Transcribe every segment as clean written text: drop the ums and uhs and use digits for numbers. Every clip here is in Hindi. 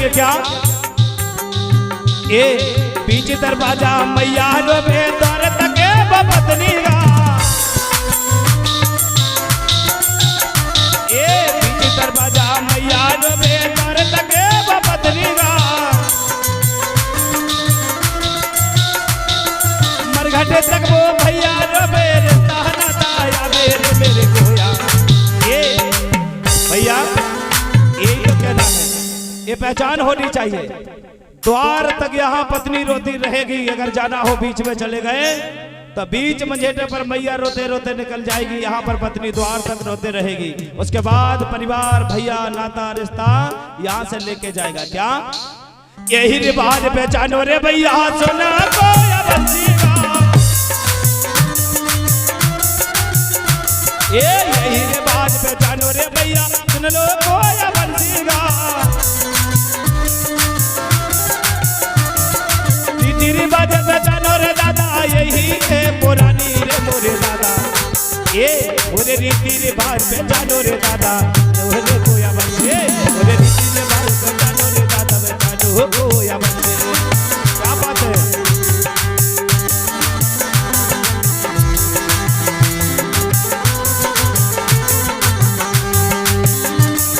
बोलेंगे क्या? ए बीच दरवाजा मैया रोवे द्वार तके बपतनी गा। ए बीच दरवाजा मैया रोवे द्वार तके बपतनी गा। मरघटे तक वो भैया रोवे रिश्ता नाता या मेरे गोया। ये भैया यही तो कहना है, ये पहचान होनी चाहिए। द्वार तक यहाँ पत्नी रोती रहेगी, अगर जाना हो बीच में चले गए तो बीच मंझेटे पर मैया रोते रोते निकल जाएगी, यहाँ पर पत्नी द्वार तक रोते रहेगी। उसके बाद परिवार भैया नाता रिश्ता यहाँ से लेके जाएगा। क्या यही रिवाज पहचानो रे भैया सुना को या बंसीगा। यही रिवाज पहचानो रे भैया सुन लो को या बंसीगा। रिवाज पहचानो रे दादा यही है पुरानी रे मोरे दादा। ये मोरे रीति रिवाज पहचानो रे दादा मोरे कोया बंदे। मोरे रीति रिवाज पहचानो रे दादा पहचानो कोया बंदे। क्या बात है?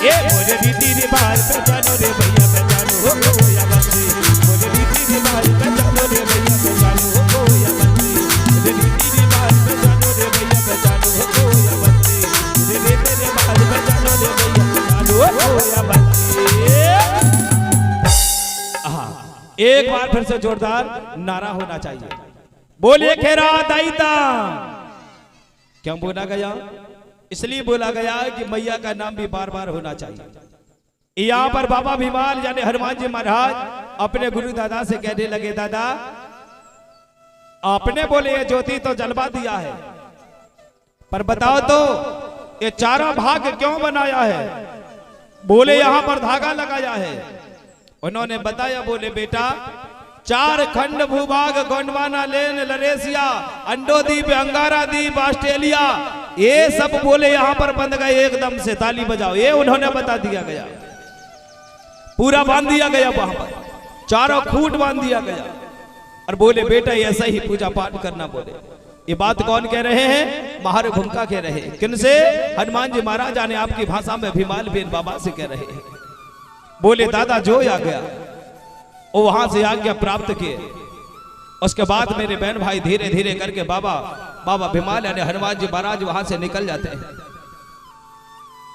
ये मोरे रीति रिवाज पहचानो रे भैया पहचानो कोया बंदे। मोरे रीति रिवाज पहचानो रे भैया पहचानो कोया बंदे। मोरे रीति रिवाज पहचानो रे भैया पहचानो कोया बंदे। मोरे रीति रिवाज पहचानो रे भैया पहचानो कोया बंदे। एक बार फिर से जोरदार नारा होना चाहिए। बोलिए खेरा दाईता। क्यों बोला गया? इसलिए बोला गया कि मैया का नाम भी बार बार होना चाहिए। यहाँ पर बाबा भीमाल यानी हनुमान जी महाराज अपने गुरु दादा से कहने लगे, दादा आपने बोले ये ज्योति तो जलवा दिया है, पर बताओ तो ये चारों भाग क्यों बनाया है? बोले यहाँ पर धागा लगाया है। उन्होंने बताया, बोले बेटा 4 खंड भूभाग गोंडवाना लेन लरेसिया अंडोदीप अंगारा द्वीप ऑस्ट्रेलिया ये सब बोले यहाँ पर बंध गए एकदम से। ताली बजाओ। ये उन्होंने बता दिया गया, पूरा बांध दिया गया, वहां पर चारों खूंट बांध दिया गया। और बोले बेटा ऐसा ही पूजा पाठ करना। बोले ये बात कौन कह रहे हैं? महार भूमिका कह रहे हैं। किनसे? हनुमान जी महाराज ने आपकी भाषा में भीमाल बेन बाबा से कह रहे हैं। बोले दादा जो आ गया वो वहां से आज्ञा प्राप्त किए। उसके बाद मेरे बहन भाई धीरे धीरे करके बाबा भीमाल यानी हनुमान जी महाराज वहां से निकल जाते हैं।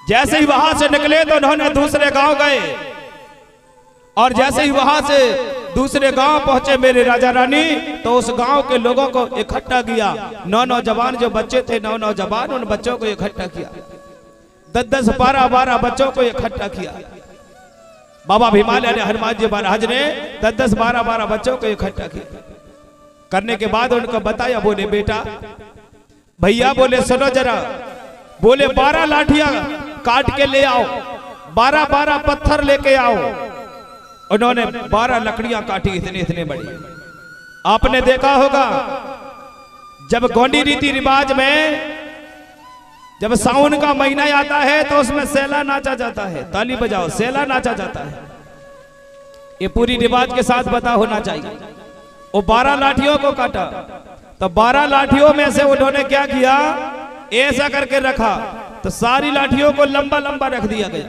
जैसे ही वहां से निकले तो उन्होंने दूसरे गांव गए, और जैसे ही वहां से दूसरे गांव पहुंचे मेरे राजा रानी, तो उस गांव के लोगों को इकट्ठा किया। 9 नौजवान जो बच्चे थे, 9 नौजवान, उन बच्चों को इकट्ठा किया। 10-10, 12-12 बच्चों को इकट्ठा किया। बाबा भीमाल यानी हनुमान जी महाराज ने 10-10, 12-12 बच्चों को इकट्ठा किया। करने के बाद उनको बताया, बोले बेटा भैया बोले सुनो जरा, बोले 12 लाठियां काट के ले आओ, 12-12 पत्थर लेके आओ। उन्होंने 12 लकड़ियां काटी, इतने बड़ी। आपने देखा होगा जब गोंडी रीति रिवाज में जब सावन का महीना आता है तो उसमें सेला नाचा जाता है। ताली बजाओ। सेला नाचा जाता है। ये पूरी रिवाज के साथ पता होना चाहिए। वो 12 लाठियों को काटा, तो 12 लाठियों में से उन्होंने क्या किया, ऐसा करके रखा, तो सारी लाठियों को लंबा लंबा रख दिया गया।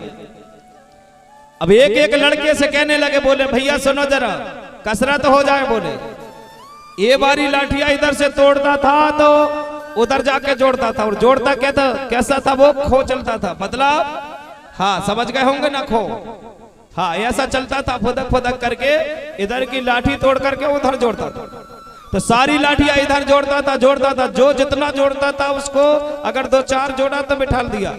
अब एक एक लड़के से कहने लगे, बोले भैया सुनो जरा, कसरत हो जाए। बोले ये बारी लाठियां इधर से तोड़ता था तो उधर जाके जोड़ता था, और जोड़ता कैसा था वो खो चलता था, मतलब हाँ समझ गए होंगे ना, खो। हाँ ऐसा चलता था, फुदक फुदक करके इधर की लाठी तोड़ करके उधर जोड़ता था। तो सारी लाठियां इधर जोड़ता था, जो जितना जोड़ता था उसको अगर 2-4 जोड़ा तो बिठा दिया।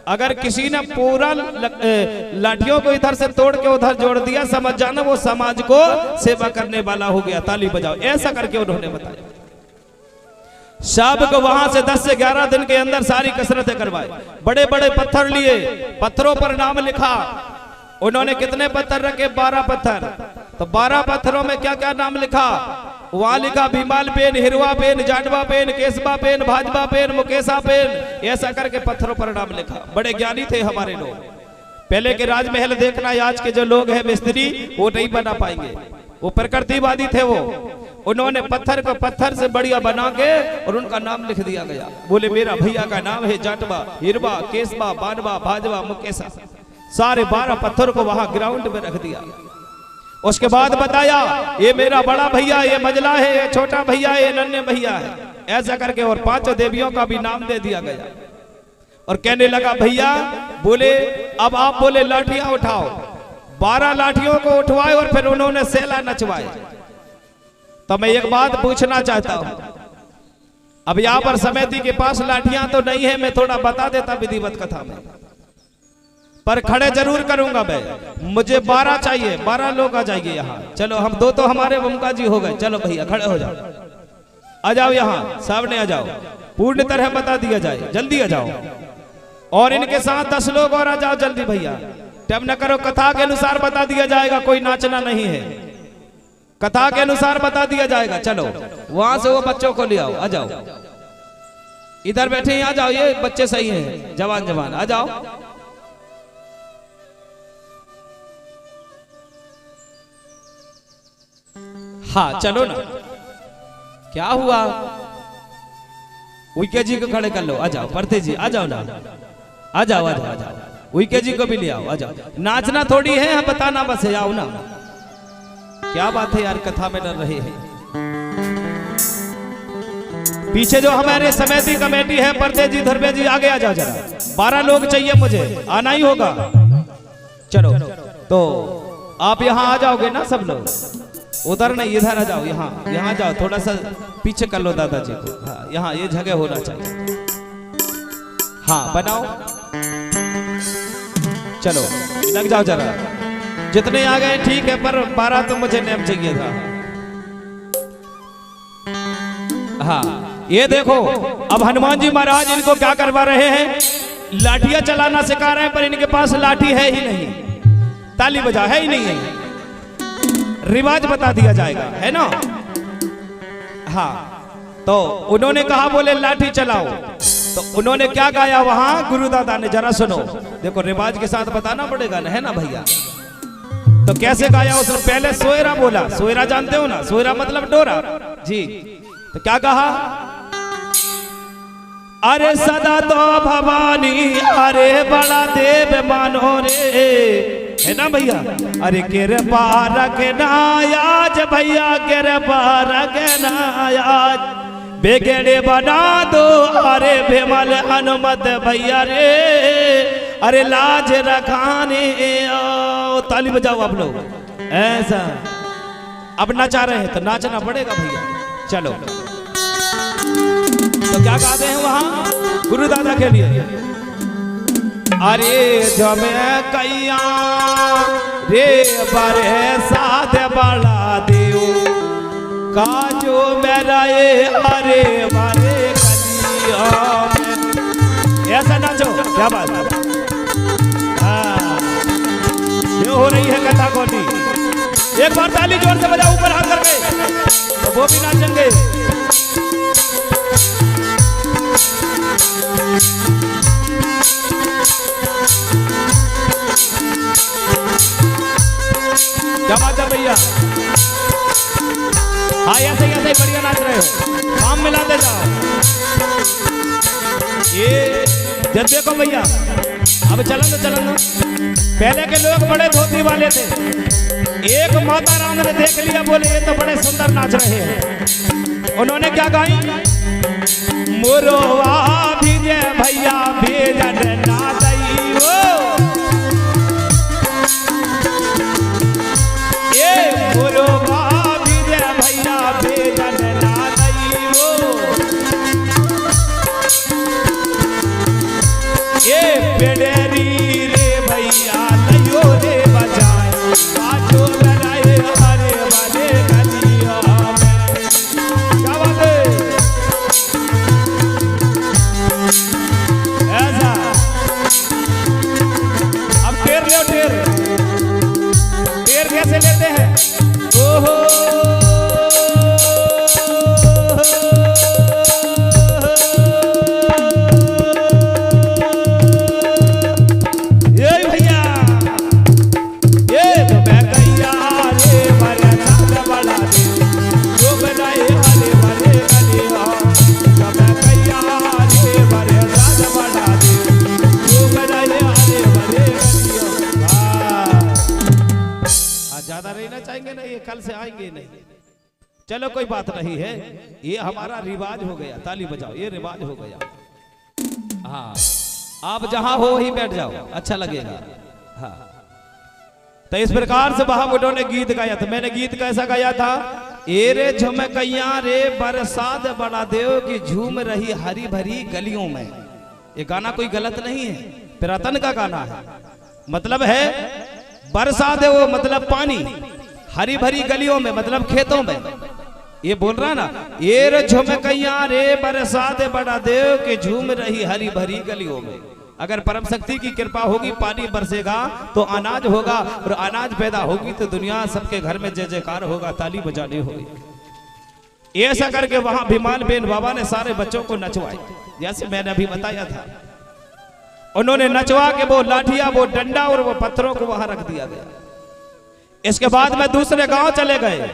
अगर किसी ने पूरा लाठियों को इधर से तोड़ के उधर जोड़ दिया, समझ जाना वो समाज को सेवा करने वाला हो गया। ताली बजाओ। ऐसा करके उन्होंने बताया। शाम को वहां से 10 से 11 दिन के अंदर सारी कसरतें करवाई। बड़े बड़े पत्थर लिए, पत्थरों पर नाम लिखा। उन्होंने कितने पत्थर रखे? 12 पत्थर। तो 12 पत्थरों में क्या क्या नाम लिखा? वहां लिखा भीमाल पेन, हिरवा पेन, जाटवा पेन, केसबा पेन, भाजपा पेन, मुकेशा पेन। ऐसा करके पत्थरों पर नाम लिखा। बड़े ज्ञानी थे हमारे लोग। पहले के राजमहल देखना, आज के जो लोग हैं मिस्त्री वो नहीं बना पाएंगे। वो प्रकृतिवादी थे, वो उन्होंने पत्थर को पत्थर से बढ़िया बना के और उनका नाम लिख दिया गया। बोले मेरा भैया का नाम है जाटवा, हिरवा, केसवा, बानवा, भाजवा, मुकेशा। सारे 12 पत्थर को वहां ग्राउंड में रख दिया। उसके बाद बताया ये मेरा बड़ा भैया, ये मजला है, ये छोटा भैया है, ये नन्हे भैया है, ऐसा करके और 5 देवियों का भी नाम दे दिया गया। और कहने लगा भैया, बोले अब आप बोले लाठियां उठाओ। 12 लाठियों को उठवाए और फिर उन्होंने सेला नचवाए। तो मैं एक बात पूछना चाहता हूं, अब यहां पर समिति के पास लाठियां तो नहीं है, मैं थोड़ा बता देता विधिवत कथा में, पर खड़े जरूर करूंगा मैं। मुझे 12 चाहिए, 12 लोग आ जाइए यहाँ। चलो हम 2 तो हमारे ममता जी हो गए। चलो भैया खड़े हो जाओ, आ जाओ यहाँ, सामने आ जाओ, पूर्ण तरह बता दिया जाए, जल्दी आ जाओ। और इनके साथ 10 लोग और आ जाओ जल्दी भैया। टाइम न करो, कथा के अनुसार बता दिया जाएगा, कोई नाचना नहीं है, कथा के अनुसार बता दिया जाएगा। चलो वहां से वो बच्चों को ले आओ, आ जाओ, इधर बैठे हैं, आ जाओ, ये बच्चे सही हैं, जवान जवान आ जाओ। हाँ चलो ना, क्या हुआ, उइके जी को खड़े कर लो, आ जाओ। परते जी आ जाओ ना, आ जाओ आ जाओ आ जाओ, उइके जी को भी ले आओ, आ जाओ। नाचना थोड़ी है, हम बताना बस है, आओ ना। क्या बात है यार, कथा में डर रहे हैं। पीछे जो हमारे समिति कमेटी है, परते जी, धुर्वे जी, आगे आ जाओ जरा। 12 लोग चाहिए मुझे, आना ही होगा। चलो तो आप यहाँ आ जाओगे ना सब लोग, उधर नहीं इधर आ जाओ, यहाँ जाओ, थोड़ा सा पीछे कर लो दादाजी को। हाँ यहाँ ये जगह होना चाहिए। हाँ बनाओ, चलो लग जाओ जरा। जितने आ गए ठीक है, पर 12 तो मुझे नेम चाहिए था। हाँ ये देखो, अब हनुमान जी महाराज इनको क्या करवा रहे हैं, लाठियां चलाना सिखा रहे हैं, पर इनके पास लाठी है ही नहीं, ताली बजा है ही नहीं है। रिवाज बता दिया जाएगा, है ना। हाँ तो उन्होंने कहा बोले लाठी चलाओ, तो उन्होंने क्या गाया वहां, गुरु दादा ने, जरा सुनो। देखो रिवाज के साथ बताना पड़ेगा ना, है ना भैया। तो कैसे गाया उसने, पहले सोयरा बोला, सोयरा जानते हो ना, सोयरा मतलब डोरा जी। तो क्या कहा, अरे सदा तो भवानी, अरे बड़ा देव मानो रे, है ना भैया। अरे कृपा रखना आज भैया, कृपा रखना आज, बेगड़े बना दो अरे भेमल हनुमत भैया रे, अरे लाज रखाने आओ। ताली बजाओ आप लोग, ऐसा। अब नचा रहे हैं तो नाचना पड़ेगा भैया। चलो तो क्या गाते हैं वहां गुरु दादा के लिए, अरे जमे कैया रे बरे साथ बड़ा देव काजो मेरा ये, अरे बारे कलिया। ऐसा नाचो, क्या बात है। हाँ ये हो रही है कथा गोंडी। एक बार ताली जोर से बजाओ ऊपर हाथ करके, तो वो भी नाचेंगे। क्या बात है भैया। हाँ ऐसे ही बढ़िया नाच रहे हो, काम मिलाते जाओ। ये जब देखो भैया, अब चलन दो। पहले के लोग बड़े धोती वाले थे, एक माता राम ने देख लिया, बोले ये तो बड़े सुंदर नाच रहे हैं। उन्होंने क्या गाई, मोरोवा भीजे भैया भेजन ना दई हो, ये मोरोवा भीजे भैया भेजन ना दई हो, ये पेड़ेरी रे भैया लयो रे बजाए, बाजो लगाए हरे वाले गलिया में। क्या बात है, ऐसा। अब टेर लो, टेर कैसे लेते हैं, ओहो चलो कोई बात नहीं है, ये हमारा रिवाज हो गया, ताली बजाओ, ये रिवाज हो गया। हाँ, आप जहां हो वहीं बैठ जाओ, अच्छा लगेगा। हाँ, तो इस प्रकार से बाबूडों ने गीत गाया था। मैंने गीत कैसा गाया था? ए रे झुमकैया रे बरसात बड़ा देव की झूम रही हरी भरी गलियों में। ये गाना कोई गलत नहीं है, पुरातन का गाना है। मतलब है बरसात है वो मतलब पानी, हरी भरी गलियों में मतलब खेतों में। ये बोल रहा ना, ये रे झुमकैया रे बरसात बड़ा देव की झूम रही हरी भरी गलियों में। अगर परम शक्ति की कृपा होगी, पानी बरसेगा तो अनाज होगा, और अनाज पैदा होगी तो दुनिया सबके घर में जय जयकार होगा, ताली बजानी होगी। ऐसा करके वहां भीमान बेन बाबा ने सारे बच्चों को नचवाए, जैसे मैंने अभी बताया था। उन्होंने नचवा के वो लाठिया, वो डंडा और वो पत्थरों को वहां रख दिया गया। इसके बाद में दूसरे गांव चले गए,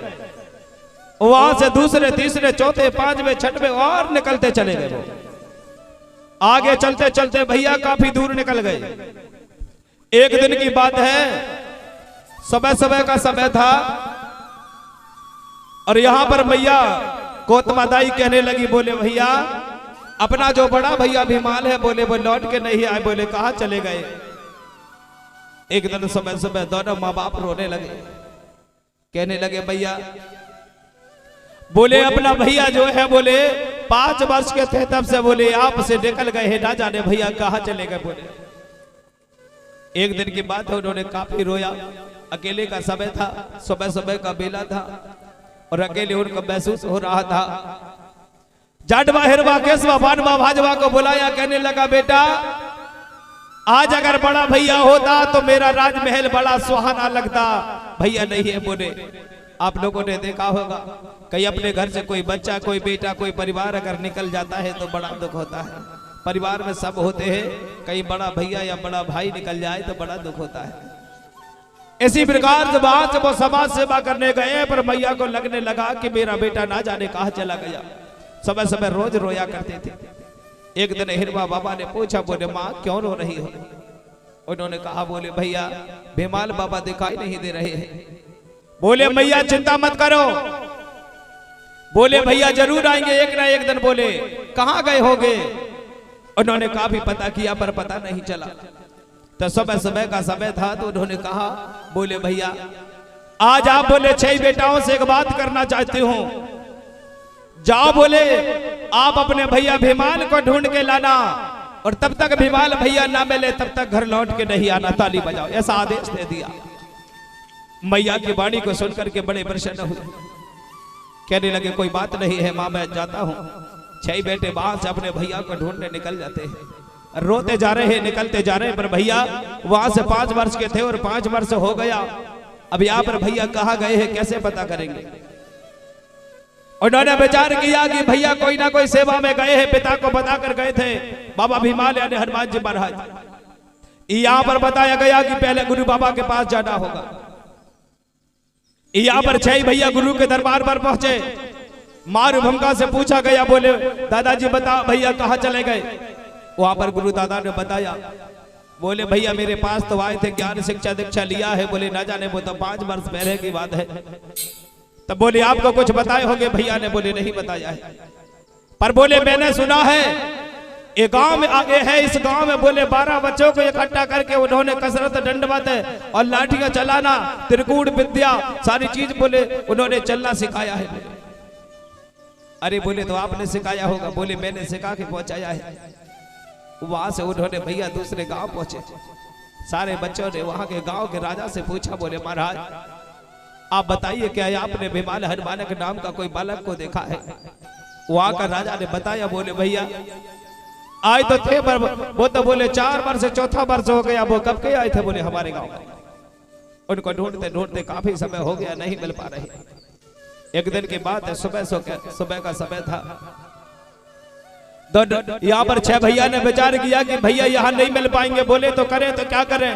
वहां से दूसरे तीसरे चौथे पांचवें छठवें और निकलते चले गए। वो आगे चलते चलते भैया काफी दूर निकल गए। एक दिन की बात है, सुबह सुबह का समय था, और यहां पर मैया गौतमा दाई कहने लगी, बोले भैया अपना जो बड़ा भैया भीमाल है, बोले वो लौट के नहीं आए। बोले कहां चले गए? एक दिन सुबह सुबह दोनों माँ बाप रोने लगे, कहने लगे भैया, बोले अपना भैया जो है बोले 5 वर्ष के थे तब से बोले आपसे निकल गए हैं, ना जाने भैया कहां चले गए। बोले एक दिन की बात है, उन्होंने काफी रोया। अकेले का समय था, सुबह सुबह का बेला था, और अकेले उनको महसूस हो रहा था। जाटवा हिरवा केसवा बानवा भाजवा को बुलाया, कहने लगा बेटा आज अगर बड़ा भैया होता तो मेरा राजमहल बड़ा सुहाना लगता। भैया नहीं है। बोले आप लोगों ने देखा होगा, कहीं अपने घर से कोई बच्चा, कोई बेटा, कोई परिवार अगर निकल जाता है तो बड़ा दुख होता है। परिवार में सब होते हैं, कहीं बड़ा भैया या बड़ा भाई निकल जाए तो बड़ा दुख होता है। इसी प्रकार से वहां से वो समाज सेवा करने गए, पर मैया को लगने लगा कि मेरा बेटा ना जाने कहां चला गया। समय समय रोज रोया करते थे। एक दिन हिरवा बाबा ने पूछा, बोले माँ क्यों रो रही हो? उन्होंने कहा, बोले भैया भीमाल बाबा दिखाई नहीं दे रहे हैं। बोले मैया चिंता मत करो, बोले भैया जरूर आएंगे एक ना एक दिन। बोले कहां गए होगे? उन्होंने काफी पता किया पर पता नहीं चला। तो सुबह सुबह का समय था, तो उन्होंने कहा, बोले भैया आज आप बोले 6 बेटाओं से एक बात करना चाहती हूं, जाओ बोले आप अपने भैया भीमाल को ढूंढ के लाना, और तब तक भीमाल भैया ना मिले तब तक घर लौट के नहीं आना, ताली बजाओ। ऐसा आदेश दे दिया। मैया की वाणी को सुनकर के बड़े प्रसन्न हुए, कहने लगे कोई बात नहीं है माँ, मैं जाता हूँ। 6 बेटे वहां से अपने भैया को ढूंढने निकल जाते हैं, रोते जा रहे हैं, निकलते जा रहे हैं। पर भैया वहां से 5 वर्ष के थे और 5 वर्ष हो गया, अब यहाँ पर भैया कहाँ गए हैं कैसे पता करेंगे? उन्होंने विचार किया कि भैया कोई ना कोई सेवा में गए हैं, पिता को बता कर गए थे बाबा भीमाल यानी हनुमान जी महाराज। यहाँ पर बताया गया कि पहले गुरु बाबा के पास जाना होगा। यहाँ पर 6 भैया गुरु के दरबार पर पहुंचे। मारू भमका से पूछा गया, बोले दादाजी बता भैया कहाँ चले गए? वहां पर गुरु दादा ने बताया, बोले भैया मेरे पास तो आए थे, ज्ञान शिक्षा दीक्षा लिया है। बोले ना जाने वो तो 5 वर्ष पहले की बात है। तब बोले आपको कुछ बताए होंगे? भैया ने बोले नहीं बताया है, पर बोले मैंने सुना है एक गांव में आगे है, इस गांव में बोले 12 बच्चों को इकट्ठा करके उन्होंने कसरत, दंडवत और लाठियां चलाना, त्रिकूट विद्या सारी चीज बोले उन्होंने चलना सिखाया है। अरे बोले तो आपने सिखाया होगा। बोले मैंने सिखा के पहुंचाया है। वहां से उन्होंने भैया दूसरे गांव पहुंचे। सारे बच्चों ने वहां के गांव के राजा से पूछा, बोले महाराज आप बताइए क्या आपने भीमाल हनुमान के नाम का कोई बालक को देखा है? वहां का राजा ने बताया, बोले भैया आए तो थे पर वो तो बोले 4 वर्ष से 4था वर्ष हो गया। वो कब के आए थे? बोले हमारे गांव में। उनको ढूंढते ढूंढते काफी समय हो गया, नहीं मिल पा रहे। एक दिन की बात है, सुबह का समय था। यहाँ पर 6 भैया ने विचार किया कि भैया यहाँ नहीं मिल पाएंगे। बोले तो करें तो क्या करें?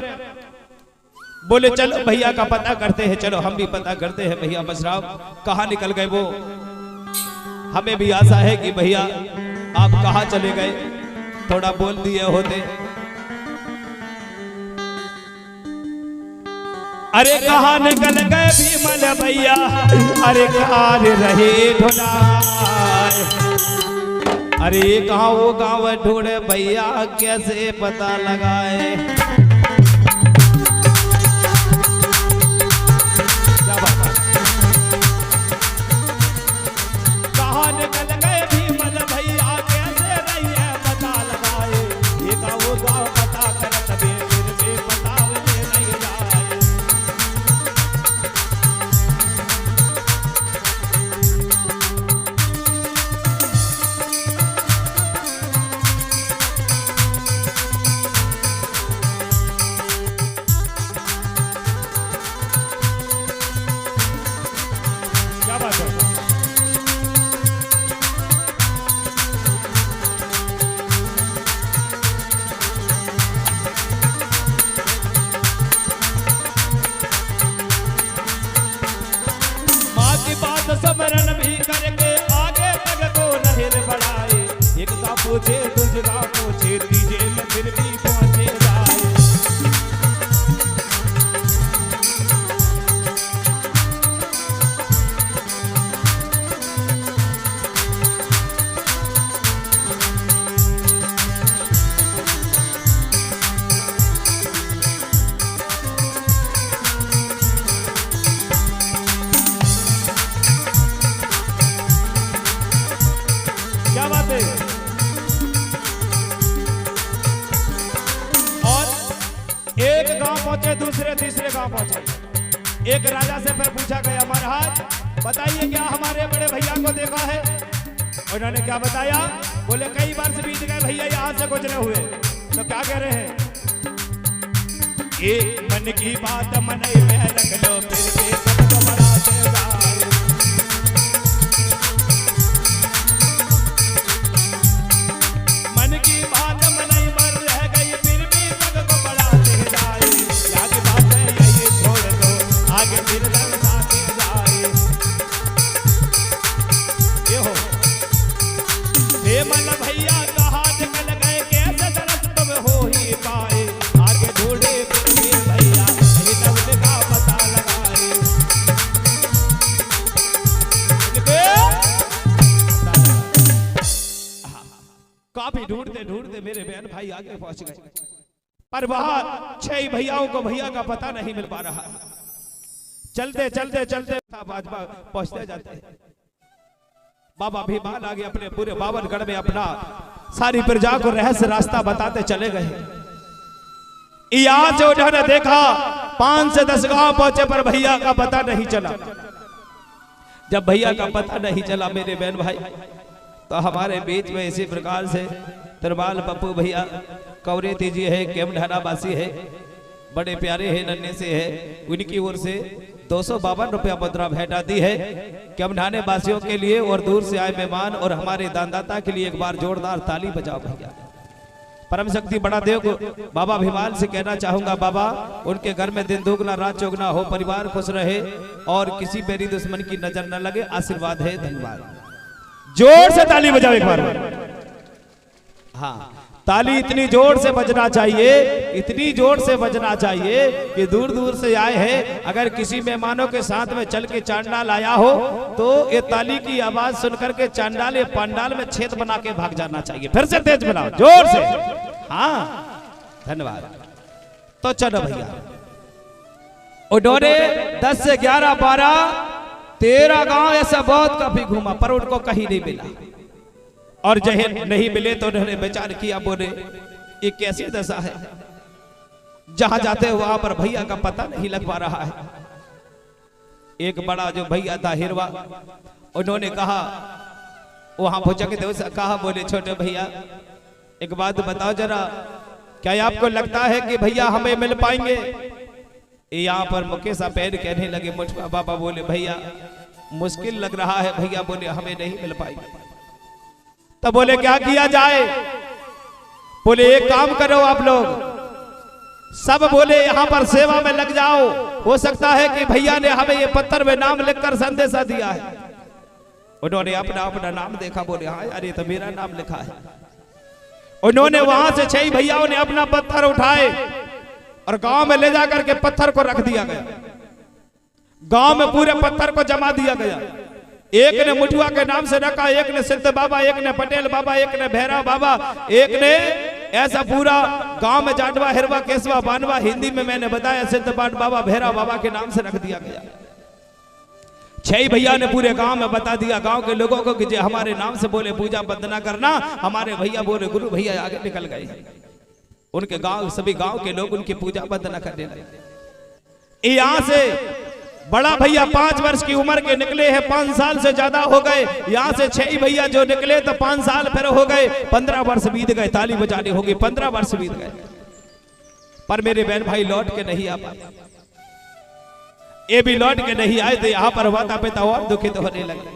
बोले चलो भैया का पता करते हैं। चलो हम भी पता करते हैं भैया बसराव कहाँ निकल गए वो। हमें भी आशा है कि भैया आप कहाँ चले गए, थोड़ा बोल दिए होते। अरे कहाँ निकल गए भीमल भैया, अरे कहाँ रहे ढुलाए, अरे कहाँ वो गाँव ढूंढे भैया कैसे पता लगाए। कहाँ निकल गए भीमल भैया कैसे रही है पता लगाए, ये गाँव वो गाँव पता कर तबे फिर भी बतावे नहीं जाए। समरण भी करके आगे तक को नहीं बढ़ाए, एक का पूछे दूसरा पूछे तीजे में फिर भी पहुंचे जाए। पहुंचे दूसरे तीसरे गांव पहुंचे। एक राजा से फिर पूछा गया महाराज बताइए क्या हमारे बड़े भैया को देखा है। उन्होंने क्या बताया, बोले कई वर्ष बीत गए भैया यहाँ से गुजरे हुए। तो क्या कह रहे हैं, एक मन की बात मन में रख लो फिर के सबको बढ़ाते जाए। मन की बात मन में रह गई फिर भी सबको बढ़ाते जाए। याद बात है यही छोड़ दो आगे फिर लगाते जाए। ये हो हे मन भैया कहाँ निकल गए कैसे दरस तुम हो ही पाए। आगे ढूंढे फिर भी भैया नहीं तब का पता लगाए। काफी ढूंढते ढूंढते मेरे बहन भाई आगे पहुंच गए, पर वहां 6 भैयाओं को भैया का पता नहीं मिल पा रहा। चलते चलते चलते पहुंचते जाते बाबा भीमान आगे अपने पूरे 52 गढ़ में अपना सारी प्रजा को रहस्य रास्ता बताते चले गए। यहाँ से उन्होंने देखा 5 से 10 गांव पहुंचे पर भैया का पता नहीं चला। जब भैया का पता नहीं चला मेरे बहन भाई, तो हमारे बीच में इसी प्रकार से तिरबाल पप्पू भैया कौरेती जी है, केमढाना वासी है, बड़े प्यारे है, नन्हे से है, उनकी ओर से 252 रुपया मुद्रा भेंट आती है केमढाने वासियों के लिए और दूर से आए मेहमान और हमारे दानदाता के लिए। एक बार जोरदार ताली बजाओ भैया। परम शक्ति बड़ा देव को बाबा भीमान से कहना चाहूंगा, बाबा उनके घर में दिन दुगना रात चौगना हो, परिवार खुश रहे और किसी मेरी दुश्मन की नजर न लगे। आशीर्वाद है, धन्यवाद। जोर से ताली बजाओ एक बार। हाँ, ताली इतनी जोर से बजना चाहिए, इतनी जोर से बजना चाहिए कि दूर दूर से आए हैं अगर किसी मेहमानों के साथ में चल के चांडाल आया हो तो ये ताली की आवाज सुनकर के चांडाल या पंडाल में छेद बना के भाग जाना चाहिए। फिर से तेज बनाओ, जोर से। हाँ, धन्यवाद। तो चलो भैया, उन्होंने 10 से 11 12 13 गांव ऐसा बहुत काफी घूमा पर उनको कहीं नहीं मिला। और जहर नहीं मिले तो उन्होंने विचार किया, बोले ये कैसी दशा है, जहां जाते वहां पर भैया का पता नहीं लग पा रहा है। एक बड़ा जो भैया था हिरवा, उन्होंने कहा, वहां पहुंचा के देव से कहा, बोले छोटे भैया एक बात बताओ जरा, क्या आपको लगता है कि भैया हमें मिल पाएंगे। यहाँ पर मुकेशा पैर कहने लगे मुझको। बाबा बोले भैया मुश्किल लग रहा है। भैया बोले हमें नहीं मिल पाएंगे। तब बोले क्या किया जाए। बोले एक काम करो आप लोग सब, बोले यहाँ पर सेवा में लग जाओ। हो सकता है कि भैया ने हमें ये पत्थर में नाम लिखकर संदेशा दिया है। उन्होंने अपना अपना नाम देखा, बोले हाँ यार ये तो मेरा नाम लिखा है। उन्होंने वहां से 6 भैयाओं ने अपना पत्थर उठाए और गांव में ले जाकर के पत्थर को रख दिया गया। गांव में पूरे पत्थर को जमा दिया गया। एक ने मुठुआ के नाम से रखा, एक ने सिद्ध बाबा, एक ने पटेल बाबा, एक ने भैरा बाबा, एक ने ऐसा पूरा गांव में जाटवा हिरवा केसवा बानवा, हिंदी में मैंने बताया सिद्ध बाबा भैरा बाबा के नाम से रख दिया गया। 6 भैया ने पूरे गांव में बता दिया गांव के लोगों को कि जो हमारे नाम से बोले पूजा वंदना करना। हमारे भैया बोले गुरु भैया आगे निकल गए। उनके गांव सभी गांव के लोग उनकी पूजा वंदना करने लगे। यहाँ से बड़ा भैया 5 वर्ष की उम्र के निकले हैं, 5 साल से ज्यादा हो गए। यहाँ से 6 भैया जो निकले तो 5 साल फिर हो गए, 15 वर्ष बीत गए। ताली बजानी होगी, 15 वर्ष बीत गए, पर मेरे बहन भाई लौट के नहीं आ पाए। ये भी लौट के नहीं आए तो यहाँ पर माता पिता और दुखित होने लगे।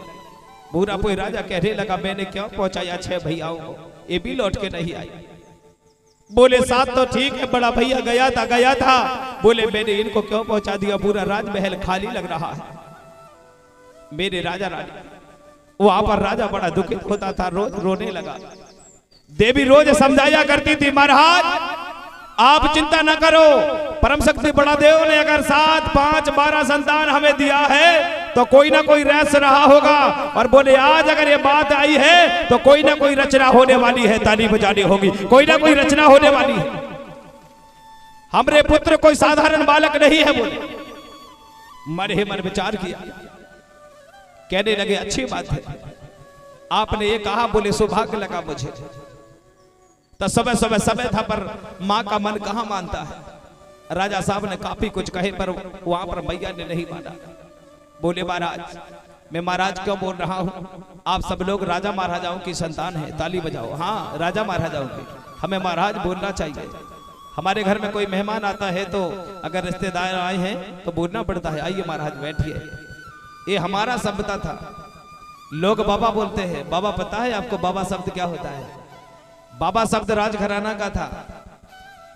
बुरा कोई राजा कहने लगा मैंने क्यों पहुंचाया 6 भैयाओं को, ये भी लौट के नहीं आए। बोले 7 तो ठीक है, बड़ा भैया गया था। बोले मैंने इनको क्यों पहुंचा दिया, पूरा राजमहल खाली लग रहा है। मेरे राजा रानी वहां पर राजा बड़ा दुखित होता था, रोज रोने लगा। देवी रोज समझाया करती थी महाराज आप चिंता न करो, परम शक्ति बड़ा देव ने अगर 7, 5, 12 संतान हमें दिया है तो कोई ना कोई रहस्य रहा होगा। और बोले आज अगर ये बात आई है तो कोई ना कोई रचना होने वाली है। ताली बजानी होगी, कोई ना कोई रचना होने वाली है। हमरे पुत्र कोई साधारण बालक नहीं है। बोले मन ही मन विचार किया, कहने लगे अच्छी बात है आपने ये कहा। बोले सौभाग्य लगा मुझे तो समय था, पर माँ का मन कहाँ मानता है। राजा साहब ने काफी कुछ कहे पर वहां पर मैया ने नहीं माना। बोले महाराज मैं महाराज क्यों बोल रहा हूँ, आप सब लोग राजा महाराजाओं की संतान है। ताली बजाओ। हाँ राजा महाराजाओं की, हमें महाराज बोलना चाहिए। हमारे घर में कोई मेहमान आता है तो अगर रिश्तेदार आए हैं तो बोलना पड़ता है आइए महाराज बैठिए। ये हमारा सभ्यता था। लोग बाबा बोलते हैं। बाबा पता है आपको बाबा शब्द क्या होता है? बाबा शब्द राजघराना का था।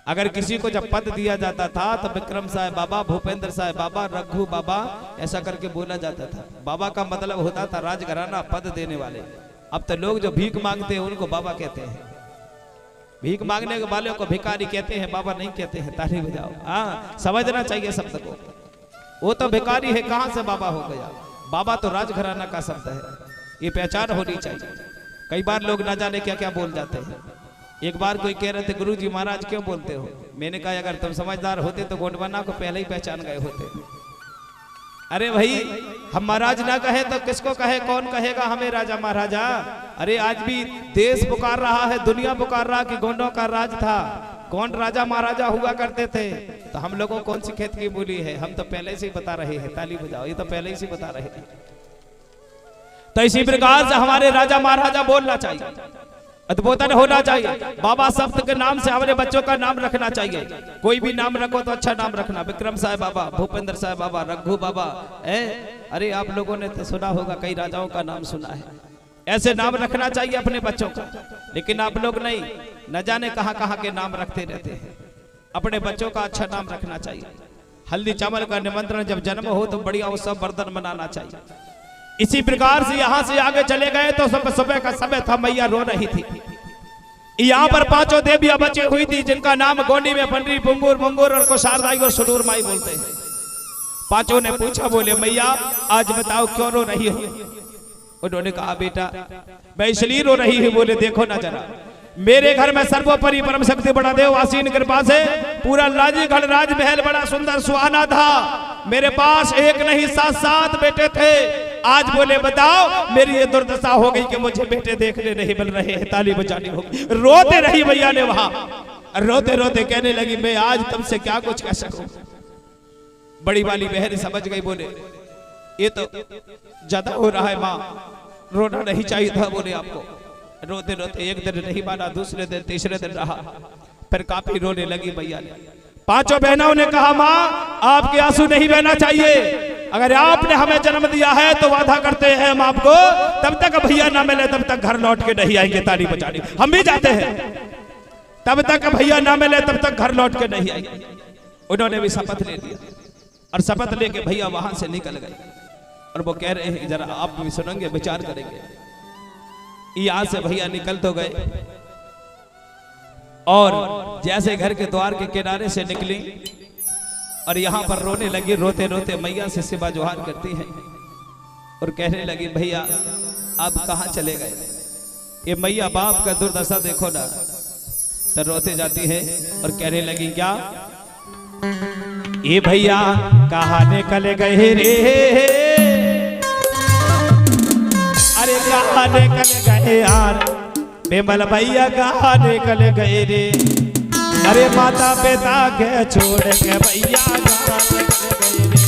अगर किसी को जब पद दिया जाता था तो विक्रम साहब बाबा, भूपेंद्र साहब बाबा, रघु बाबा ऐसा करके बोला जाता था। बाबा का मतलब होता था राजघराना, पद देने वाले। अब तो लोग जो भीख मांगते हैं उनको बाबा कहते हैं, भीख मांगने वाले को भिखारी कहते हैं, बाबा नहीं कहते हैं। ताली बजाओ। हाँ समझना चाहिए शब्द को। वो तो भिखारी है, कहां से बाबा हो गया? बाबा तो राजघराना का शब्द है, ये पहचान होनी चाहिए। कई बार लोग ना जाने क्या क्या बोल जाते हैं। एक बार कोई कह रहे थे गुरुजी महाराज क्यों बोलते हो? मैंने कहा अगर तुम समझदार होते तो गोंडवाना को पहले ही पहचान गए होते। अरे भाई हम महाराज ना कहे तो किसको कहे, कौन कहेगा हमें राजा महाराजा? अरे आज भी देश पुकार रहा है, दुनिया पुकार रहा कि गोंडों का राज था, कौन राजा महाराजा हुआ करते थे। तो हम लोगों कौन सी खेत की बोली है, हम तो पहले से ही बता रहे हैं। ताली बजाओ, ये तो पहले ही से बता रहे हैं। तो इसी प्रकार से हमारे राजा महाराजा बोलना चाहिए, अद्भुतन होना चाहिए। बाबा शब्द के नाम से हमारे बच्चों का नाम रखना चाहिए। कोई भी नाम रखो तो अच्छा नाम रखना। विक्रम साहब बाबा, भूपेंद्र साहब बाबा, रघु बाबा अरे आप लोगों ने तो सुना होगा, कई राजाओं का नाम सुना है। ऐसे नाम रखना चाहिए अपने बच्चों का। लेकिन आप लोग नहीं, न जाने कहां कहां के नाम रखते रहते हैं। अपने बच्चों का अच्छा नाम रखना चाहिए। हल्दी चावल का निमंत्रण जब जन्म हो तो बढ़िया उत्सव वर्धन मनाना चाहिए। इसी प्रकार से यहाँ से आगे चले गए तो सुबह का समय था, मैया रो रही थी। यहाँ पर 5 देवियां बची हुई थी जिनका नाम गोंडी में पंडरी, पुंगुर, मुंगुर और कोसारदाई और सुडूर माई बोलते हैं। 5 ने पूछा, बोले मैया आज बताओ क्यों रो रही हो? उन्होंने कहा बेटा मैं इसलिए रो रही हूँ। बोले देखो ना जरा, मेरे घर में सर्वोपरि परम शक्ति बड़ा देव आसीन कृपा से पूरा राजगढ़ राजमहल बड़ा सुंदर सुहाना था। मेरे पास एक नहीं 7 बेटे थे। आज बोले बताओ मेरी ये दुर्दशा हो गई कि मुझे बेटे देखने नहीं मिल रहे हैं। ताली बजानी होगी। रोते रही भैया ने वहां, रोते रोते कहने लगी मैं आज तुमसे क्या कुछ कह सकूं। बड़ी वाली बहन समझ गई, बोले ये तो ज्यादा हो रहा है माँ, रोना नहीं चाहिए था। बोले आपको रोते रोते एक दिन नहीं माना, दूसरे दिन तीसरे दिन रहा, फिर काफी रोने लगी भैया ने। 5 बहनों ने कहा माँ आपके आंसू नहीं बहना चाहिए, अगर आपने हमें जन्म दिया है तो वादा करते हैं हम आपको तब तक भैया ना मिले तब तक घर लौट के नहीं आएंगे। ताली बजानी, हम भी जाते हैं, तब तक भैया ना मिले तब तक घर लौट के नहीं आएंगे। उन्होंने भी शपथ ले लिया और शपथ लेके भैया वहां से निकल गए। और वो कह रहे हैं जरा आप भी सुनेंगे, विचार करेंगे। यहाँ से भैया निकल तो गए और जैसे घर के द्वार के किनारे से निकली और यहाँ पर रोने लगी, रोते रोते मैया से सिवा जोहार करती है और कहने लगी भैया आप कहाँ चले गए। ये मैया बाप का दुर्दशा देखो ना, तो रोते जाती है और कहने लगी क्या, ये भैया कहाँ निकल गए रे, अरे कहाँ निकल गए यार, बेमल भैया कहाँ निकल गए रे, अरे माता पिता के छोड़ के भैया कहाँ निकल गए रे।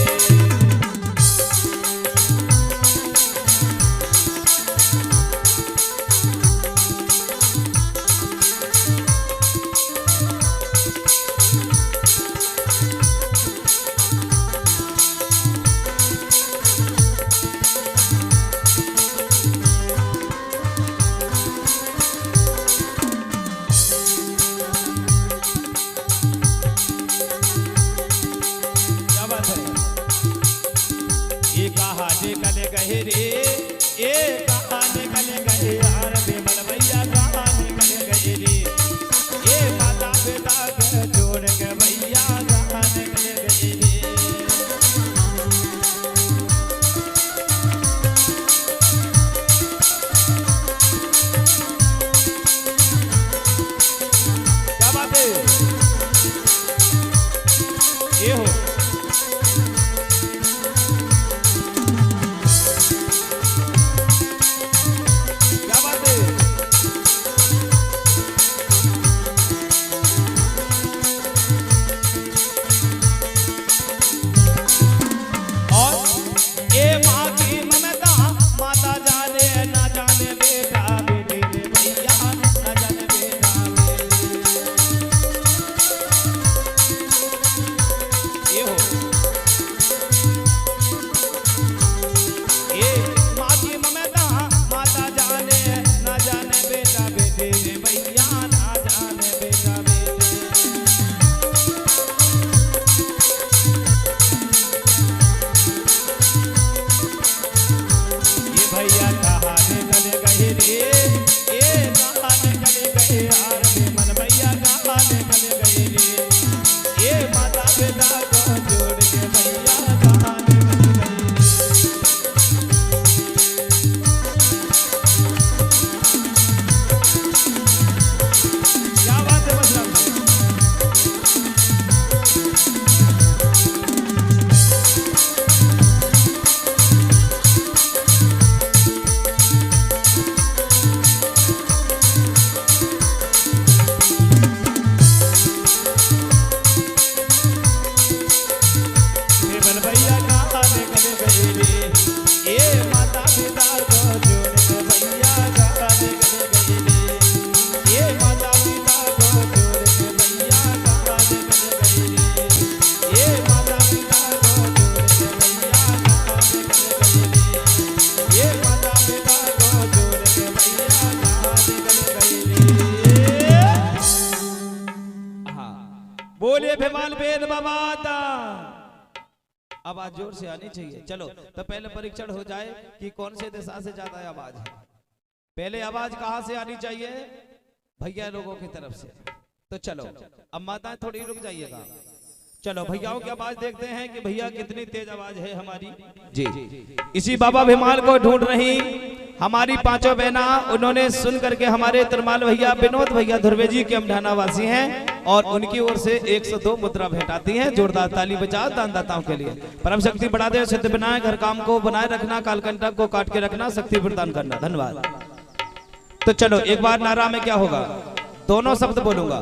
आवाज जोर से आनी चाहिए। चलो तो पहले परीक्षण हो जाए कि कौन से दिशा से ज्यादा आवाज है। पहले आवाज कहां से आनी चाहिए? भैया लोगों की तरफ से। तो चलो अब माताएं थोड़ी रुक जाइएगा। चलो भैयाओं की आवाज देखते हैं कि भैया कितनी तेज आवाज है हमारी जी। इसी बाबा भीमाल को ढूंढ रही हमारी पांचों बहना, उन्होंने सुन करके हमारे तरमाल भैया विनोद भैया धुर्वे जी के अमढाना वासी हैं और उनकी ओर से 102 मुद्रा भेंटाती हैं। जोरदार ताली बजाओ दानदाताओं के लिए। परम शक्ति बढ़ा दे, सिद्ध विनायक, हर काम को बनाए रखना, कालकंटक को काट के रखना, शक्ति प्रदान करना। धन्यवाद। तो चलो एक बार नारा में क्या होगा, दोनों शब्द बोलूंगा।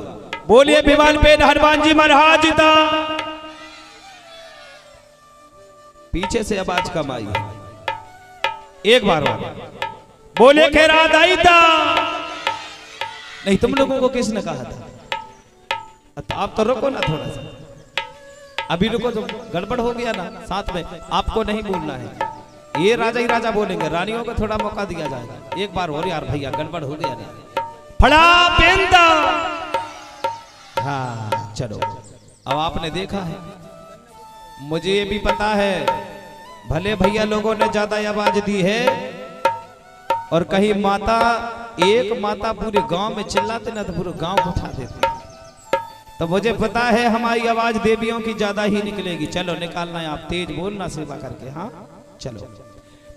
बोलिए भीमाल पे हनुमान जी महाराज का। पीछे से आवाज कम आई है, एक बार बोले खेरा दाईता। नहीं, तुम लोगों को किसने कहा था? तो आप तो रुको ना थोड़ा सा, अभी रुको, तो गड़बड़ हो गया ना। साथ में आपको नहीं बोलना है, ये राजा ही राजा बोलेंगे, रानियों को थोड़ा मौका दिया जाएगा। एक बार और यार भैया, गड़बड़ हो गया ना। फड़ा पेंदा। हाँ चलो, अब आपने देखा है, मुझे ये भी पता है, भले भैया लोगों ने ज्यादा आवाज दी है और कहीं माता, एक माता पूरे गांव में चिल्लाते ना तो पूरे गांव को उठा देती। तो मुझे पता है हमारी आवाज देवियों की ज्यादा ही निकलेगी। चलो निकालना है, आप तेज बोलना सेवा करके। हाँ चलो,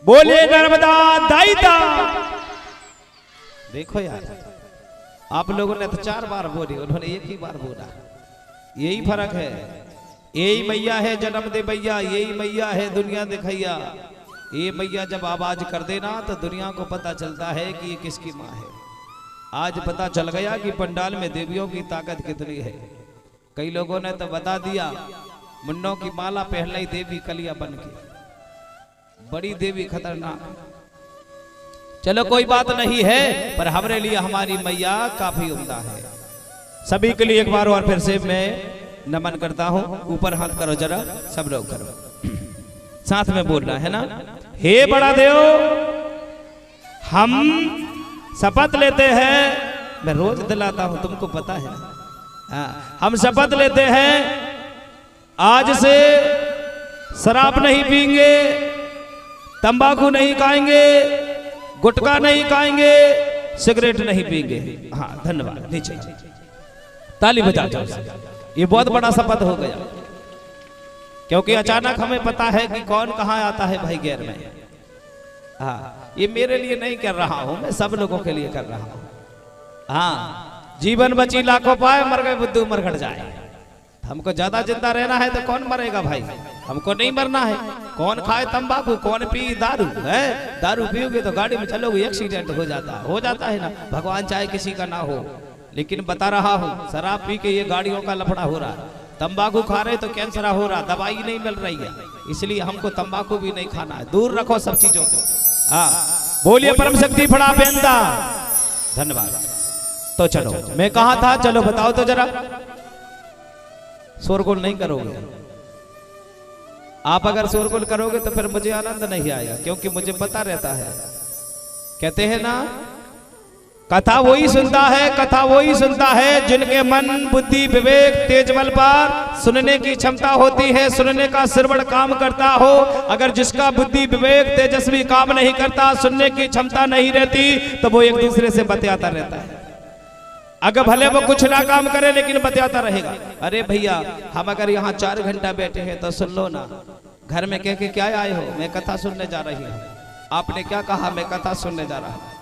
बोले नर्मदा दाईदा। देखो यार, आप लोगों ने तो 4 बार बोली, उन्होंने एक ही बार बोला। यही फर्क है। यही मैया है जन्म दे मैया, यही मैया है दुनिया दिखैया। ये मैया जब आवाज कर देना तो दुनिया को पता चलता है कि ये किसकी माँ है। आज पता चल गया कि पंडाल में देवियों की ताकत कितनी है। कई लोगों ने तो बता दिया, मुन्नों की माला पहले ही देवी कलिया बन के, बड़ी देवी खतरनाक। चलो कोई बात नहीं है, पर हमारे लिए हमारी मैया काफी उम्दा है। सभी के लिए एक बार और फिर से मैं नमन करता हूं। ऊपर हाथ करो जरा, सब लोग करो, साथ में बोलना है ना। हे बड़ा देव, हम शपथ लेते हैं, मैं रोज दिलाता हूं तुमको पता है। हाँ, हम शपथ लेते हैं आज से शराब नहीं पीएंगे, तंबाकू नहीं खाएंगे, गुटखा नहीं खाएंगे, सिगरेट नहीं पीएंगे। हाँ धन्यवाद, नीचे ताली बजा जाओ। ये बहुत बड़ा शपथ हो गया, क्योंकि अचानक हमें पता है कि कौन कहाँ आता है भाई गैर में। हाँ, ये मेरे लिए नहीं कर रहा हूं, मैं सब लोगों के लिए कर रहा हूं। हाँ, जीवन बची लाखों पाए, मर गए बुद्धू मरघट जाए। हमको ज्यादा जिंदा रहना है तो कौन मरेगा भाई, हमको नहीं मरना है। कौन खाए तंबाकू, कौन पी दारू है। दारू पियोगे तो गाड़ी में चलोगे, एक्सीडेंट हो जाता है ना। भगवान चाहे किसी का ना हो, लेकिन बता रहा हूँ शराब पी के ये गाड़ियों का लफड़ा हो रहा है। तंबाकू खा रहे तो कैंसर हो रहा, दवाई नहीं मिल रही है, इसलिए हमको तंबाकू भी नहीं खाना है। दूर रखो सब चीजों को। हाँ बोलिए परम शक्ति फड़ा बेंदा, धन्यवाद। तो चलो, मैं कहा था, चलो बताओ तो जरा। शोरगुल नहीं करोगे आप, अगर शोरगुल करोगे तो फिर मुझे आनंद नहीं आएगा, क्योंकि मुझे पता रहता है। कहते हैं ना, कथा वही सुनता है, कथा वही सुनता है जिनके मन बुद्धि विवेक तेज बल पर सुनने की क्षमता होती है, सुनने का श्रवण काम करता हो। अगर जिसका बुद्धि विवेक तेजस्वी काम नहीं करता, सुनने की क्षमता नहीं रहती, तो वो एक दूसरे से बतियाता रहता है। अगर भले वो कुछ ना काम करे लेकिन बतियाता रहेगा। अरे भैया, हम अगर यहाँ 4 घंटा बैठे हैं तो सुन लो ना। घर में कह के क्या आए हो, मैं कथा सुनने जा रही हूँ। आपने क्या कहा, मैं कथा सुनने जा रहा हूँ।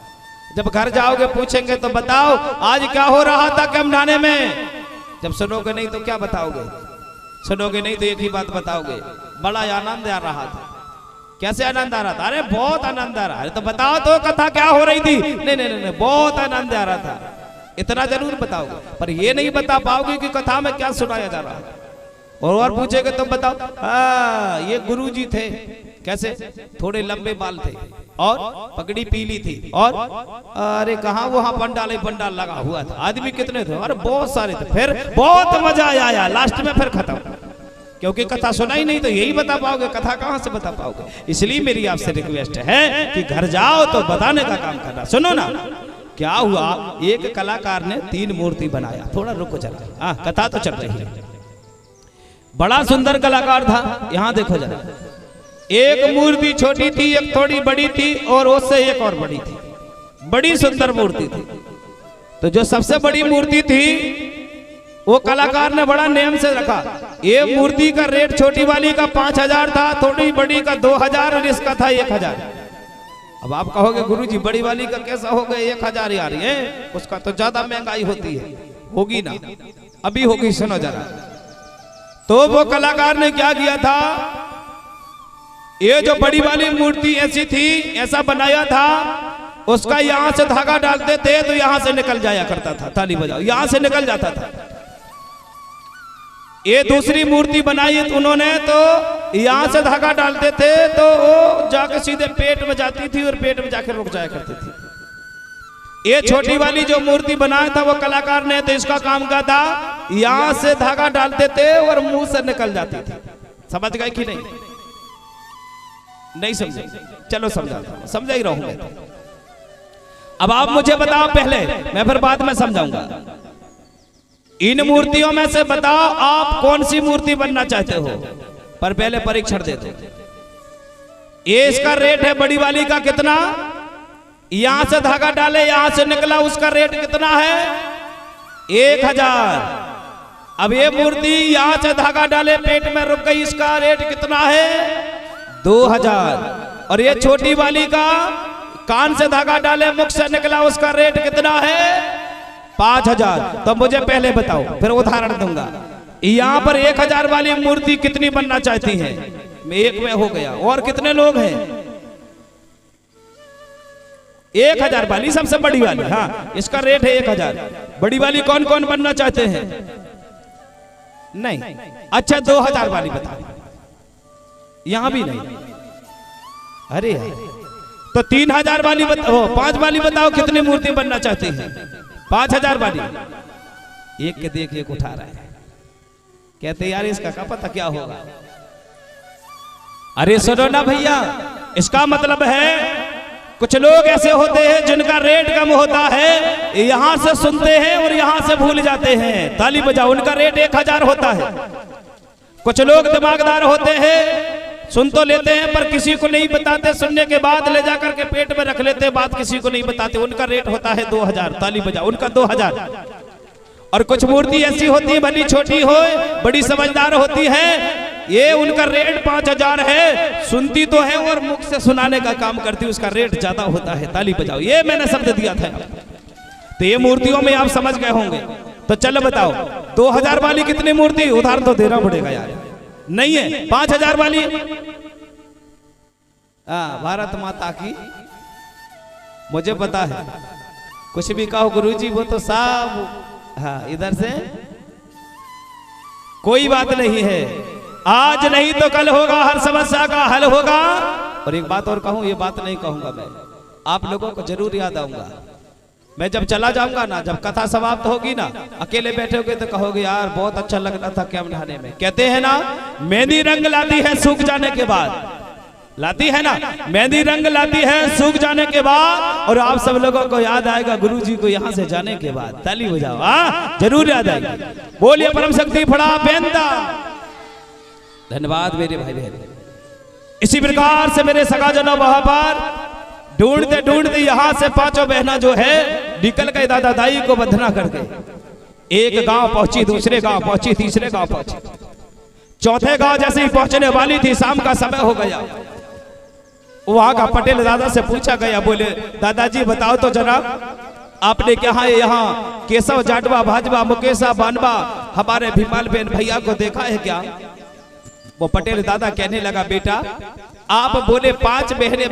जब घर जाओगे पूछेंगे तो बताओ आज क्या हो रहा था कैमराने में। जब सुनोगे नहीं तो क्या बताओगे, सुनोगे नहीं तो एक ही बात बताओगे, बड़ा आनंद आ रहा था। कैसे आनंद आ रहा था? अरे बहुत आनंद आ रहा है। तो बताओ तो कथा क्या हो रही थी। नहीं नहीं नहीं, बहुत आनंद आ रहा था, इतना जरूर बताओगे। पर ये नहीं बता पाओगे कि कथा में क्या सुनाया जा रहा है। और पूछेगे तो बताओ, हाँ ये गुरुजी थे, कैसे, थोड़े लंबे बाल थे और पगड़ी पीली थी, और अरे कहा वहां पंडाल लगा हुआ था। आदमी कितने थे? अरे बहुत सारे थे। फिर बहुत मजा आया, लास्ट में फिर खत्म, क्योंकि कथा सुना ही नहीं तो यही बता पाओगे, कथा कहां से बता पाओगे। इसलिए मेरी आपसे रिक्वेस्ट है कि घर जाओ तो बताने का काम करना। सुनो ना, क्या हुआ, एक कलाकार ने 3 मूर्ति बनाया। थोड़ा रुको जरा, कथा तो चल रही है। बड़ा सुंदर कलाकार था। यहां देखो जरा, एक मूर्ति छोटी थी, एक थोड़ी बड़ी थी, और उससे एक और बड़ी थी। बड़ी सुंदर मूर्ति थी। तो जो सबसे बड़ी मूर्ति थी वो कलाकार ने बड़ा नेम से रखा। ये मूर्ति का रेट छोटी वाली का 5000 था, थोड़ी बड़ी का 2000 और इसका था 1000। अब आप कहोगे गुरुजी बड़ी वाली का कैसा हो गया 1000 यार, ये उसका तो ज्यादा महंगाई होती है। होगी ना, अभी होगी, सुनो जरा। तो वो कलाकार ने क्या किया था, ये जो बड़ी वाली मूर्ति ऐसी थी, ऐसा बनाया था, उसका यहां से धागा डालते थे तो यहां से निकल जाया करता था। ताली बजाओ, यहां से निकल जाता था। ये दूसरी मूर्ति बनाई उन्होंने, तो यहां से धागा डालते थे तो वो जाकर सीधे पेट में जाती थी और पेट में जाकर रुक जाया करती थी। ये छोटी वाली जो मूर्ति बनाया था वो कलाकार ने, तो इसका काम क्या था, यहां से धागा डालते थे और मुंह से निकल जाती थी। समझ गए कि नहीं? नहीं समझे? चलो समझाता हूं, समझा ही रहूंगा। अब आप मुझे बताओ पहले, मैं फिर बाद में समझाऊंगा। इन मूर्तियों में से बताओ आप कौन सी मूर्ति बनना चाहते हो, पर पहले परीक्षण दे दो। ये इसका रेट है बड़ी वाली का कितना, यहां से धागा डाले यहां से निकला, उसका रेट कितना है 1000। अब ये मूर्ति यहाँ से धागा डाले पेट में रुक गई, इसका रेट कितना है? 2000। और ये छोटी वाली का कान से धागा डाले मुख से निकला, उसका रेट कितना है? 5000। तो मुझे पहले बताओ, फिर उदाहरण दूंगा। यहाँ पर 1000 वाली मूर्ति कितनी बनना चाहती हैं? एक में हो गया। और कितने लोग हैं? 1000 वाली सबसे बड़ी वाली, हाँ इसका रेट है 1000। बड़ी वाली कौन कौन बनना चाहते हैं? नहीं। अच्छा 2000 वाली बताओ। यहां भी नहीं। अरे यार, तो 3000 वाली बताओ, 5 वाली बताओ कितनी मूर्ति बनना चाहती हैं? 5000 वाली। एक के देख एक उठा रहा है, कहते यार इसका क्या पता क्या होगा। अरे सुनो ना भैया, इसका मतलब है कुछ लोग ऐसे होते हैं जिनका रेट कम होता है, यहां से सुनते हैं और यहां से भूल जाते हैं। ताली बजाओ, उनका रेट 1000 होता है। कुछ लोग दिमागदार होते हैं, सुन तो लेते हैं पर किसी को नहीं बताते, सुनने के बाद ले जाकर के पेट में रख लेते हैं, बात किसी को नहीं बताते। उनका रेट होता है 2000। ताली बजाओ, उनका 2000। और कुछ मूर्ति ऐसी होती है, भली छोटी हो बड़ी समझदार होती है, ये उनका रेट 5000 है। सुनती तो है और मुख से सुनाने का काम करती, उसका रेट ज्यादा होता है। ताली बजाओ, ये मैंने शब्द दिया था। तो ये मूर्तियों में आप समझ गए होंगे। तो चलो बताओ 2000 वाली कितनी मूर्ति? उधार तो देना पड़ेगा यार, नहीं है। 5000 वाली भारत माता की, मुझे पता है। कुछ भी कहो गुरुजी, वो तो सब हाँ इधर से कोई बात नहीं है। आज नहीं तो कल होगा, हर समस्या का हल होगा। और एक बात और कहूं, ये बात नहीं कहूंगा मैं, आप लोगों को जरूर याद आऊंगा। मैं जब चला जाऊंगा ना, जब कथा समाप्त होगी ना, अकेले बैठोगे तो कहोगे यार बहुत अच्छा लग रहा था क्या नहाने में। कहते हैं ना, मेहंदी रंग लाती है सूख जाने के बाद, लाती है ना मेहंदी रंग लाती है सूख जाने के बाद। और आप सब लोगों को याद आएगा गुरुजी को यहाँ से जाने के बाद। ताली बजाओ, हाँ जरूर याद आएगी। बोलिए परम शक्ति फड़ा बेंदा। धन्यवाद मेरे भाई बहन। इसी प्रकार से मेरे सगाजनों वहां पर ढूंढते ढूंढते यहाँ से 5 बहना जो है निकल गए दादा दाई को बंधना करके। एक गांव पहुंची, दूसरे गांव पहुंची, तीसरे गांव पहुंची, चौथे गांव जैसे ही पहुंचने वाली थी, शाम का समय हो गया। वहां का पटेल दादा से पूछा गया, बोले दादाजी बताओ तो जनाब, आपने क्या यहाँ केशव जाटवा भाजपा मुकेशा बानवा हमारे भीमाल बहन भैया को देखा है क्या? वो पटेल दादा कहने लगा, बेटा आप बोले 5 बहने